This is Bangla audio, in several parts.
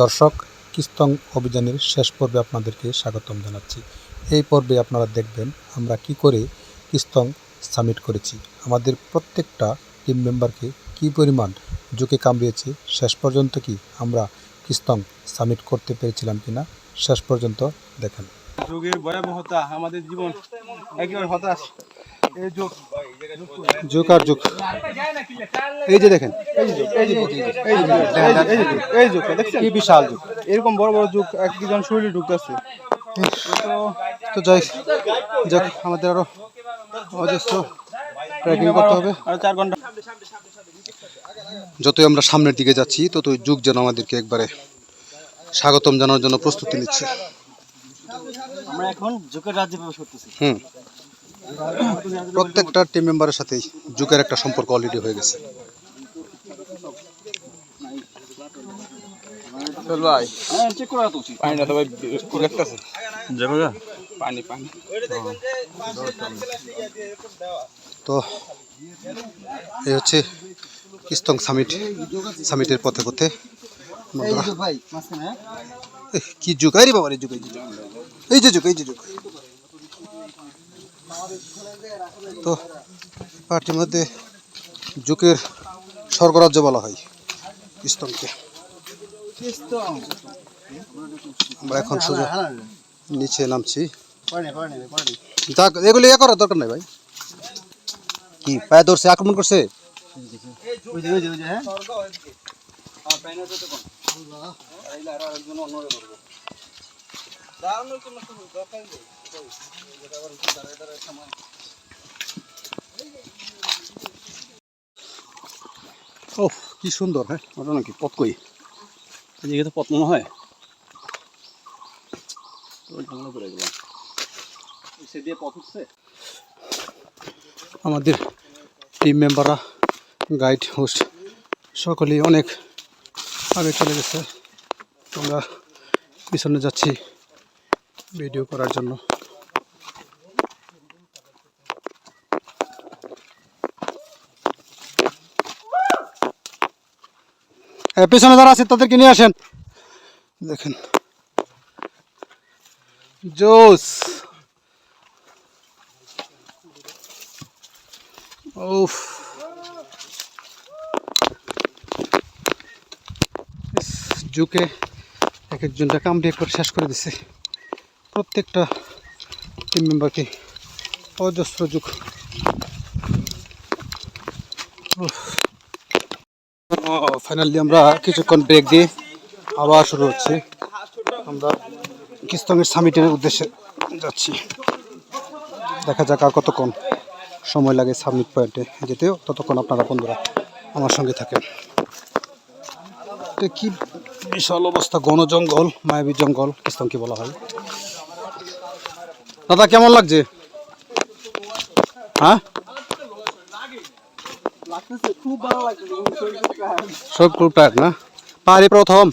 দর্শক, কিস্তং অভিযানের শেষ পর্বে আপনাদেরকে স্বাগতম জানাচ্ছি। এই পর্বে আপনারা দেখবেন আমরা কি করে কিস্তং সামিট করেছি, আমাদের প্রত্যেকটা টিম মেম্বারকে কি পরিমাণ ঝুঁকে কামড়িয়েছে, শেষ পর্যন্ত কি আমরা কিস্তং সামিট করতে পেরেছিলাম কিনা শেষ পর্যন্ত দেখেন। যুগের ভয়াবহতা, আমাদের জীবন একেবারে হতাশ। এই যুগ যুগ আর যুগ, এই যে দেখেন, এই যুগ দেখছেন কি বিশাল যুগ। এরকম বড় বড় যুগ একজন শরীরে ঢুকতেছে। তো যাই যাক, আমাদের আরো অজস্র ট্রেকিং করতে হবে, আরো 4 ঘন্টা। যতই আমরা সামনের দিকে যাচ্ছি ততই যুগ যেন আমাদেরকে একবারে স্বাগতম জানানোর জন্য প্রস্তুতি নিচ্ছে। আমরা এখন যুগের রাজ্যে প্রবেশ করতেছি। প্রত্যেকটা টিম মেম্বারের সাথেই যুগের একটা সম্পর্ক অলরেডি হয়ে গেছে। চল ভাই, হ্যাঁ চেক করা তো উচিত। পানিটা তো ভাই দেখতেছে যাবে না, পানি পানি। তো এই হচ্ছে কিস্তং সামিটের পথে পথে কি যুগ, আরে বাবা রে যুগ, এই যে যুগ, এই যে যুগ। তো পার্টির মধ্যে যুগের স্বর্গরাজ্য বলা হয় কিস্তংকে। আমরা এখন সোজা নিচে নামছি। যাক, এগুলো ইয়ে করার দরকার নাই ভাই। কি পায়ে ধরছে, আক্রমণ করছে? ও কি সুন্দর, হ্যাঁ ওটা নাকি পথ কই, এদিকে তো পথ মনে হয়। আমাদের টিম মেম্বাররা, গাইড, হোস্ট সকলেই অনেক আগে চলে গেছে। আমরা পিছনে যাচ্ছি ভিডিও করার জন্য। পেছনে যারা আছে তাদেরকে নিয়ে আসেন। দেখেন জোস, উফ যুগে এক একজনটা কামড়িয়ে করে শেষ করে দিছে। প্রত্যেকটা টিম মেম্বারকে অজস্র যুগ। ফাইনালি আমরা কিছুক্ষণ ব্রেক দিয়ে আবার শুরু হচ্ছে। আমরা কিস্তংয়ের সামিটের উদ্দেশ্যে যাচ্ছি। দেখা যাক আর কতক্ষণ সময় লাগে সামিট পয়েন্টে যেতেও, ততক্ষণ আপনারা বন্ধুরা আমার সঙ্গে থাকেন। এটা কি বিশাল অবস্থা, ঘন জঙ্গল, মায়াবী জঙ্গল কিস্তংকে বলা হয়। দাদা কেমন লাগছে? হ্যাঁ খুব ভালো লাগছে, সব খুব টায়ার্ড না? পাহাড়ি প্রথম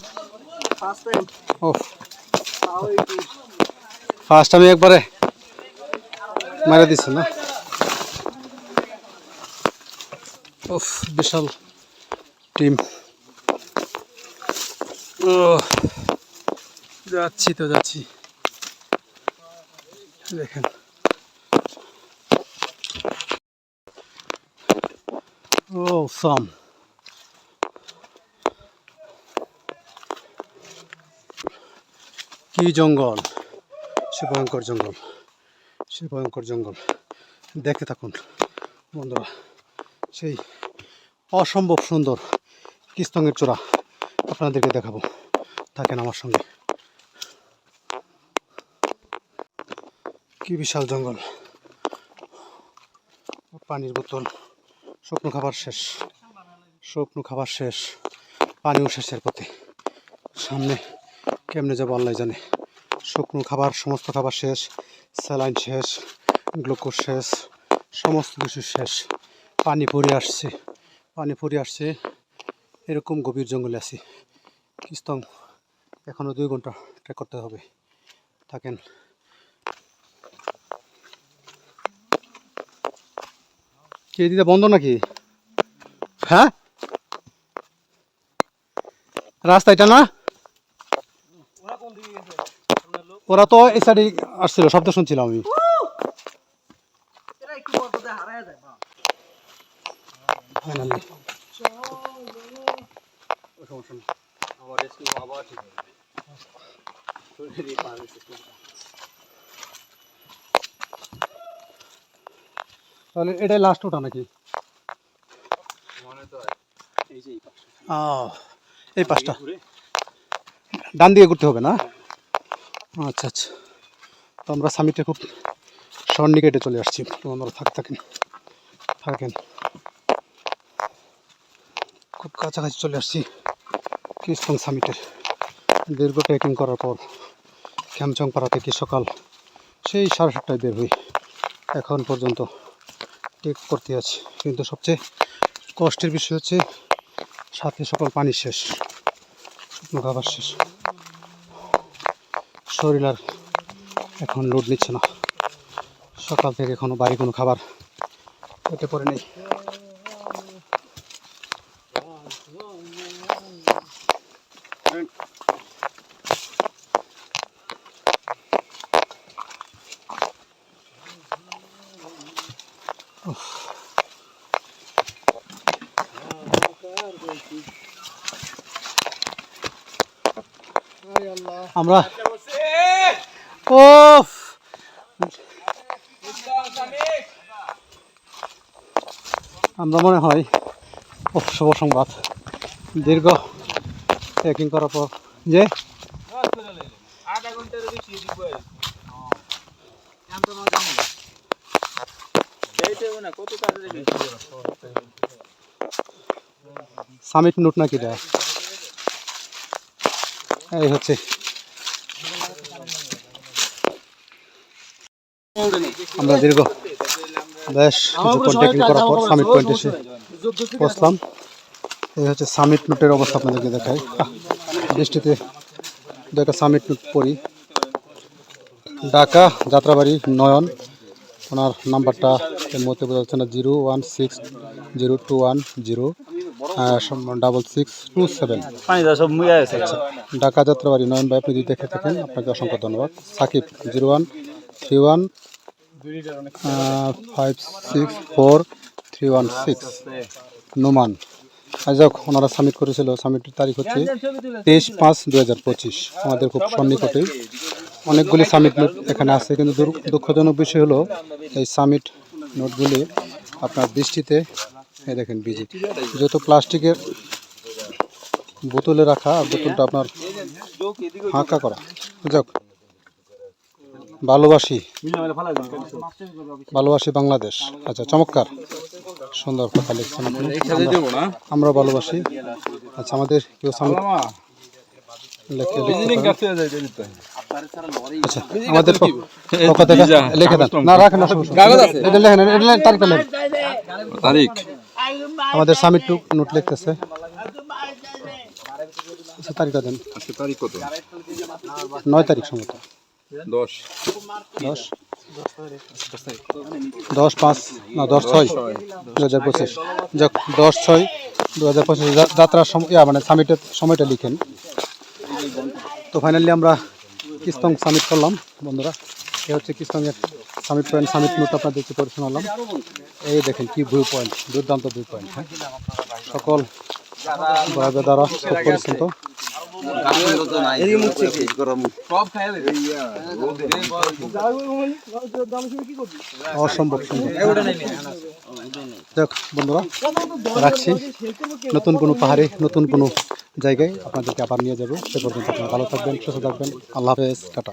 ও ফার্স্ট আমি একবারে মারা দিচ্ছি না। ওফ বিশাল টিম। ও যাচ্ছি তো যাচ্ছি, দেখেন ও সাম কি জঙ্গল, সে ভয়ঙ্কর জঙ্গল, সে ভয়ঙ্কর জঙ্গল। দেখতে থাকুন বন্ধুরা, সেই অসম্ভব সুন্দর কিস্তংয়ের চূড়া আপনাদেরকে দেখাবো, থাকেন আমার সঙ্গে। কি বিশাল জঙ্গল, পানির বোতল, শুকনো খাবার শেষ, শুকনো খাবার শেষ, পানিও শেষের পথে। সামনে কেমনে যাবো আল্লাহ জানে। শুকনো খাবার, সমস্ত খাবার শেষ, স্যালাইন শেষ, গ্লুকোজ শেষ, সমস্ত কিছু শেষ। পানি ফুরিয়ে আসছে, পানি ফুরিয়ে আসছে। এরকম গভীর জঙ্গলে আছি। কিস্তং এখনও 2 ঘন্টা ট্রেক করতে হবে, থাকেন। কি দিদা বন্ধ নাকি? হ্যাঁ রাস্তা এটা না? ওরা তো এই সাইডে আসছিল, শব্দ শুনছিলাম আমি। Finally. তাহলে এটাই লাস্ট ওটা নাকি? এই পাঁচটা ডান দিকে ঘুরতে হবে না? আচ্ছা আচ্ছা, তো আমরা সামিটে খুব সন্নিকেটে চলে আসছি। আপনারা থাকেন খুব কাছাকাছি চলে আসছি কিস্তং সামিটের। দীর্ঘ ট্রেকিং করার পর খ্যামচংপাড়া থেকে সকাল সেই 7:30টায় বের হই, এখন পর্যন্ত ট্রেক করতে আছি। কিন্তু সবচেয়ে কষ্টের বিষয় হচ্ছে সাথে সকল পানি শেষ, শুকনো খাবার শেষ, শরীর আর এখন লোড নিচ্ছে না। সকাল থেকে এখনো বাড়ি কোনো খাবার পেটে পড়ে নেই। আমরা ও আমরা মনে হয় শুভ সংবাদ, দীর্ঘ ট্রেকিং করার পর যে সামিট নোট নাকি দেয়, এই হচ্ছে আমরা দীর্ঘ বেশ কিছুক্ষণ ট্রেকিং করার পর সামিট পয়েন্টে এসে পৌঁছলাম। এই হচ্ছে সামিট নোটের অবস্থা, আপনাদেরকে দেখাই। বৃষ্টিতে একটা সামিট নোট পড়ি, ঢাকা যাত্রাবাড়ি নয়ন, ওনার নাম্বারটা এর মধ্যে বোঝা যাচ্ছে না, 016106627। ঢাকা যাত্রাবাড়ি নয়ন ভাই, আপনি যদি দেখে থাকেন আপনাকে অসংখ্য ধন্যবাদ। সাকিব 01315643116। নোমান আজক ওনারা সামিট করেছিল, সামিটের তারিখ হচ্ছে 23/5/2025। আমাদের খুব সন্নিকটেই অনেকগুলি সামিট নোট এখানে আছে, কিন্তু দুঃখজনক বিষয় হলো এই সামিট নোটগুলি আপনার বৃষ্টিতে এই দেখেন ভিজে, যেহেতু প্লাস্টিকের বোতলে রাখা, আর বোতলটা আপনার ফাঁকা করা। যাক, ভালোবাসি বাংলাদেশ। আচ্ছা, চমৎকার, সুন্দর কথা লিখছেন আপনি। আমরা ভালোবাসি। আচ্ছা, আমাদের কেউ সামিট আচ্ছা, আমাদের পক্ষ থেকে লিখে দেন। না রাখেন, তারিখ আমাদের সামিট নোট লিখতেছে। আচ্ছা, তারিখটা দেন। আজকে তারিখ কত? 9 তারিখ সম্ভবত। 10/5/2025। যাক, 10/6/2025 যাত্রার মানে সামিটের সময়টা লিখেন। তো ফাইনালি আমরা কিস্তং সামিট করলাম বন্ধুরা। এ হচ্ছে কিস্তংয়ের সামিট পয়েন্ট। সামিট নোট আপনাদেরকে পড়ে শোনালাম। এই দেখেন কি ভিউ পয়েন্ট, দুর্দান্ত ভিউ পয়েন্ট। হ্যাঁ, সকল দ্বারা খুব পরিচিত। অসম্ভব সুন্দর। দেখ বন্ধুরা, রাখছি। নতুন কোনো পাহাড়ে, নতুন কোনো জায়গায় আপনাদেরকে আবার নিয়ে যাবো। সে পর্যন্ত আপনারা ভালো থাকবেন, সুস্থ থাকবেন। আল্লাহ হাফেজ, টাটা।